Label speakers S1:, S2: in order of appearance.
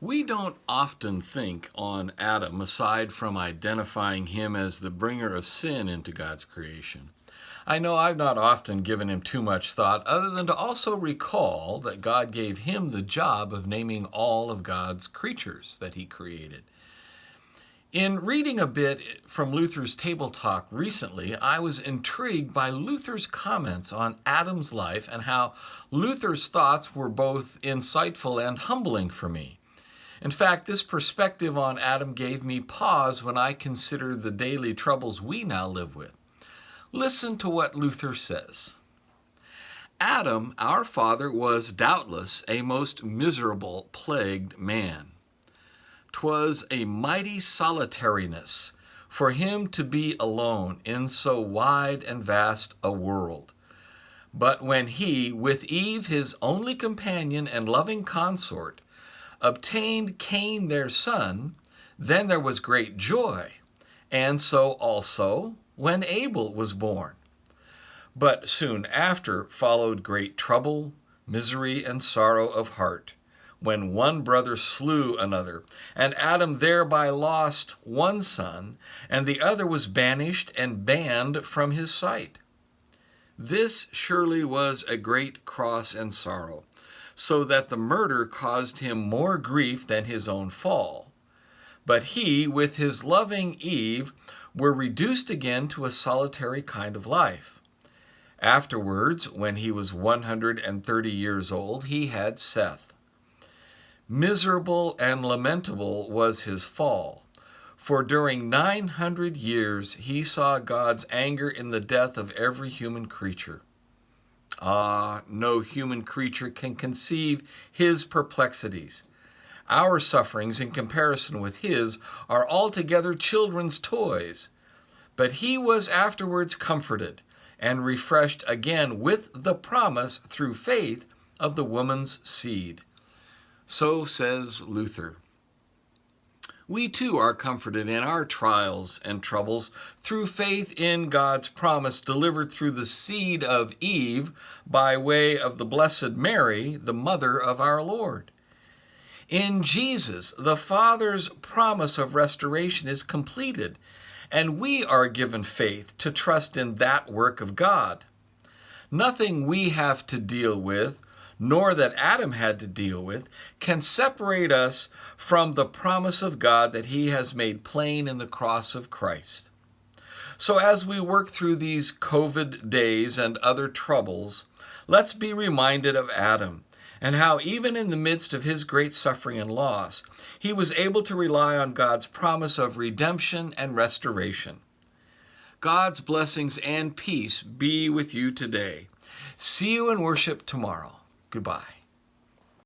S1: We don't often think on Adam aside from identifying him as the bringer of sin into God's creation. I know I've not often given him too much thought other than to also recall that God gave him the job of naming all of God's creatures that he created. In reading a bit from Luther's Table Talk recently, I was intrigued by Luther's comments on Adam's life and how Luther's thoughts were both insightful and humbling for me. In fact, this perspective on Adam gave me pause when I consider the daily troubles we now live with. Listen to what Luther says. Adam, our father, was doubtless a most miserable, plagued man. 'Twas a mighty solitariness for him to be alone in so wide and vast a world. But when he, with Eve, his only companion and loving consort, obtained Cain their son, then there was great joy, and so also when Abel was born. But soon after followed great trouble, misery, and sorrow of heart, when one brother slew another, and Adam thereby lost one son, and the other was banished and banned from his sight. This surely was a great cross and sorrow, so that the murder caused him more grief than his own fall. But he, with his loving Eve, were reduced again to a solitary kind of life. Afterwards, when he was 130 years old, he had Seth. Miserable and lamentable was his fall, for during 900 years he saw God's anger in the death of every human creature. No human creature can conceive his perplexities. Our sufferings in comparison with his are altogether children's toys. But he was afterwards comforted and refreshed again with the promise through faith of the woman's seed. So says Luther. We too are comforted in our trials and troubles through faith in God's promise delivered through the seed of Eve by way of the Blessed Mary, the mother of our Lord. In Jesus, the Father's promise of restoration is completed, and we are given faith to trust in that work of God. Nothing we have to deal with, nor that Adam had to deal with, can separate us from the promise of God that he has made plain in the cross of Christ. So as we work through these COVID days and other troubles, let's be reminded of Adam and how even in the midst of his great suffering and loss, he was able to rely on God's promise of redemption and restoration. God's blessings and peace be with you today. See you in worship tomorrow. Goodbye.